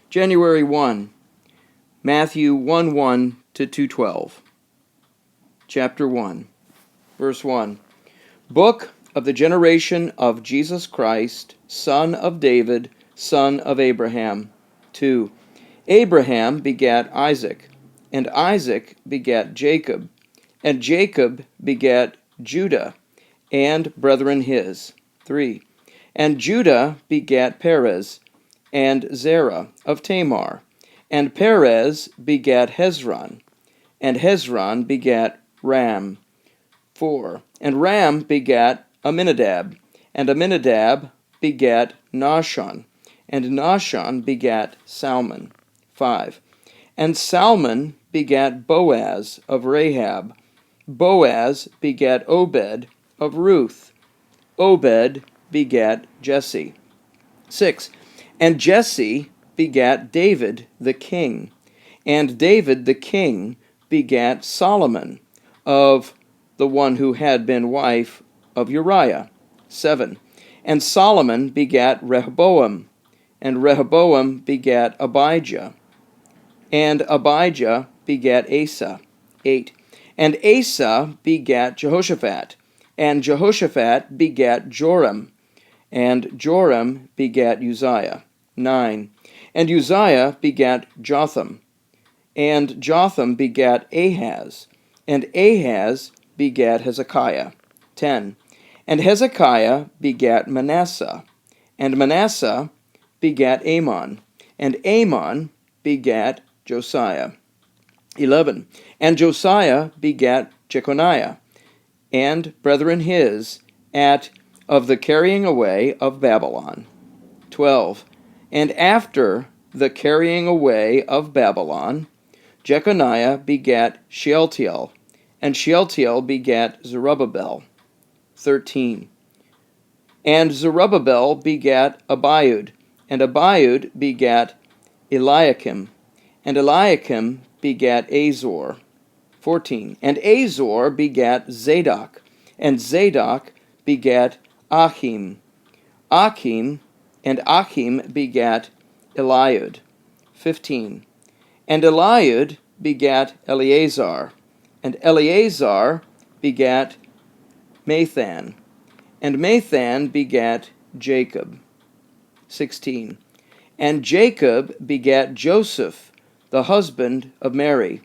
January 1, Matthew 1:1 to 2:12. Chapter 1, verse 1. Book of the generation of Jesus Christ, son of David, son of Abraham. 2. Abraham begat Isaac, and Isaac begat Jacob, and Jacob begat Judah, and brethren his. 3. And Judah begat Perez, and Zerah of Tamar, and Perez begat Hezron, and Hezron begat Ram. 4. And Ram begat Amminadab, and Amminadab begat Nahshon, and Nahshon begat Salmon. 5. And Salmon begat Boaz of Rahab. Boaz begat Obed of Ruth. Obed begat Jesse. 6. And Jesse begat David the king, and David the king begat Solomon of the one who had been wife of Uriah. 7. And Solomon begat Rehoboam, and Rehoboam begat Abijah, and Abijah begat Asa. 8. And Asa begat Jehoshaphat, and Jehoshaphat begat Joram, and Joram begat Uzziah. 9. And Uzziah begat Jotham, and Jotham begat Ahaz, and Ahaz begat Hezekiah. 10. And Hezekiah begat Manasseh, and Manasseh begat Amon, and Amon begat Josiah. 11. And Josiah begat Jeconiah, and brethren his, of the carrying away of Babylon. 12. And after the carrying away of Babylon, Jeconiah begat Shealtiel, and Shealtiel begat Zerubbabel. 13. And Zerubbabel begat Abiud, and Abiud begat Eliakim, and Eliakim begat Azor. 14. And Azor begat Zadok, and Zadok begat Achim. And Achim begat Eliud. 15. And Eliud begat Eleazar, and Eleazar begat Mathan, and Mathan begat Jacob. 16. And Jacob begat Joseph, the husband of Mary,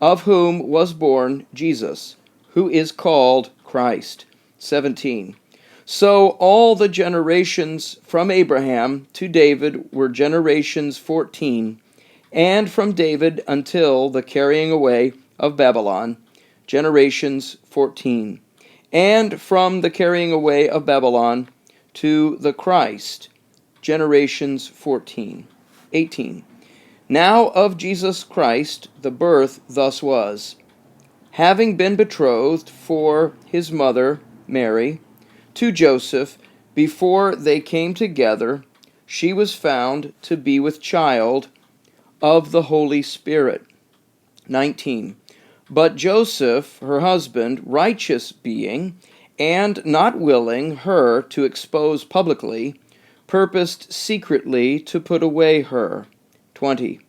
of whom was born Jesus, who is called Christ. 17. So all the generations from Abraham to David were generations 14, and from David until the carrying away of Babylon, generations 14, and from the carrying away of Babylon to the Christ, generations 14. 18. Now of Jesus Christ the birth thus was, having been betrothed for his mother Mary to Joseph, before they came together, she was found to be with child of the Holy Spirit. 19. But Joseph, her husband, righteous being, and not willing her to expose publicly, purposed secretly to put away her. 20.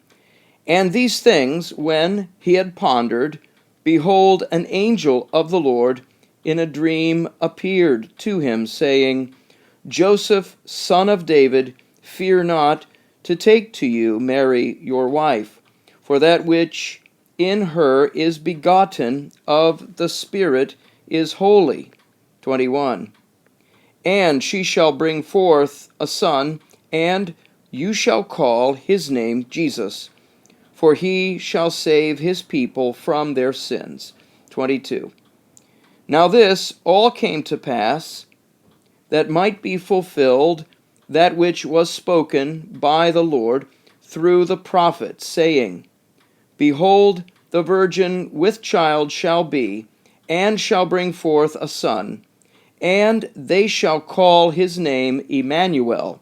And these things, when he had pondered, behold, an angel of the Lord in a dream appeared to him, saying, Joseph, son of David, fear not to take to you Mary your wife, for that which in her is begotten of the Spirit is holy. 21. And she shall bring forth a son, and you shall call his name Jesus, for he shall save his people from their sins. 22. Now this all came to pass, that might be fulfilled that which was spoken by the Lord through the prophet, saying, Behold, the virgin with child shall be, and shall bring forth a son, and they shall call his name Emmanuel,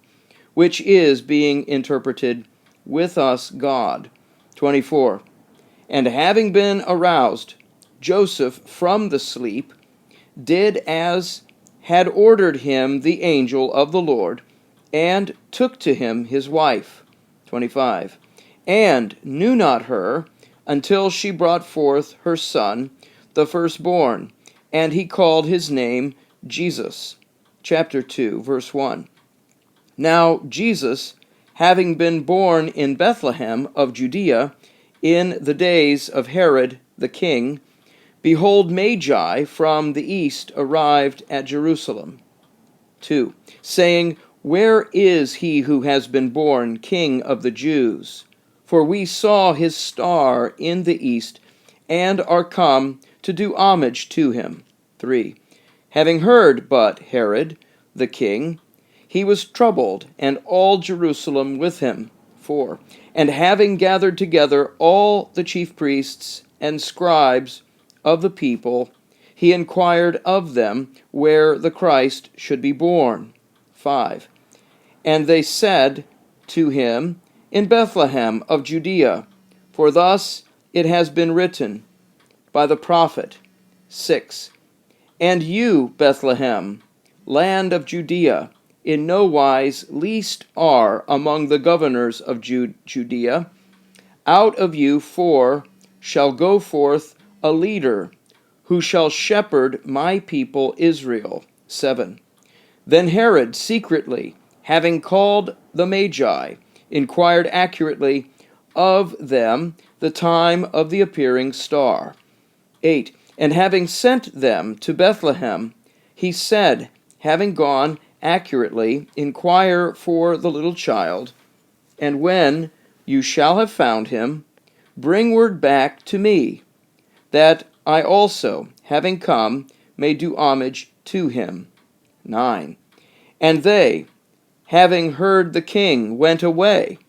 which is, being interpreted, with us God. 24. And having been aroused, Joseph from the sleep did as had ordered him the angel of the Lord, and took to him his wife. 25. And knew not her until she brought forth her son, the firstborn, and he called his name Jesus. Chapter 2, verse 1. Now Jesus, having been born in Bethlehem of Judea in the days of Herod the king, behold, Magi from the east arrived at Jerusalem. 2. Saying, Where is he who has been born King of the Jews? For we saw his star in the east, and are come to do homage to him. 3. Having heard but Herod the king, he was troubled, and all Jerusalem with him. 4. And having gathered together all the chief priests and scribes of the people, he inquired of them where the Christ should be born. 5. And they said to him, In Bethlehem of Judea, for thus it has been written by the prophet. 6. And you, Bethlehem, land of Judea, in no wise least are among the governors of Judea. Out of you 4 shall go forth a leader, who shall shepherd my people Israel. 7. Then Herod secretly, having called the Magi, inquired accurately of them the time of the appearing star. 8. And having sent them to Bethlehem, he said, having gone accurately, inquire for the little child, and when you shall have found him, bring word back to me, that I also, having come, may do homage to him. 9. And they, having heard the king, went away,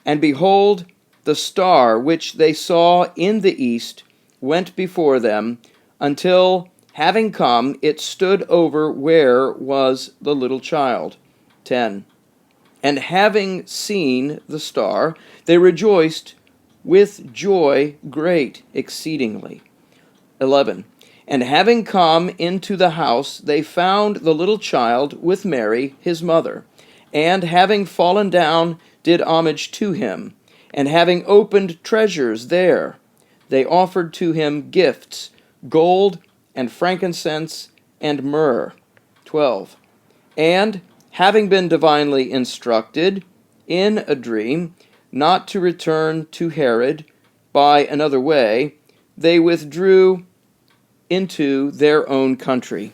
and behold, the star which they saw in the east went before them, until, having come, it stood over where was the little child. 10. And having seen the star, they rejoiced with joy great exceedingly. 11. And having come into the house, they found the little child with Mary, his mother, and having fallen down, did homage to him. And having opened treasures there, they offered to him gifts, gold and frankincense and myrrh. 12. And having been divinely instructed in a dream not to return to Herod by another way, they withdrew into their own country.